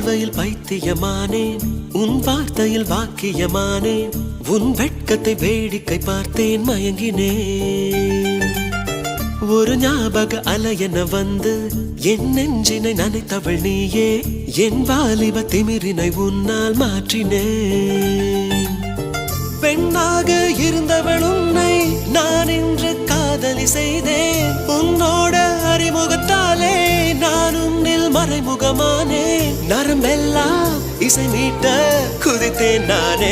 பார்வையில் பைத்தியமானேன், உன் வார்த்தையில் வாக்கியமானேன், உன் வெட்கத்தை வேடிக்கை பார்த்தேன் மயங்கினேன். ஒரு ஞாபக அலையென வந்து என் நெஞ்சினை நனைத்தவள் நீயே, என் வாலிப திமிரினை உன்னால் மாற்றினேன். பெண்ணாக இருந்தவள் உன்னை நான் இன்று காதலி செய்தேன். உன்னோட அறிமுகத்தாலே நான் உன்னில் மறைமுகமானே. நரம்பெல்லாம் இசை மீட்ட குதித்தேன் நானே.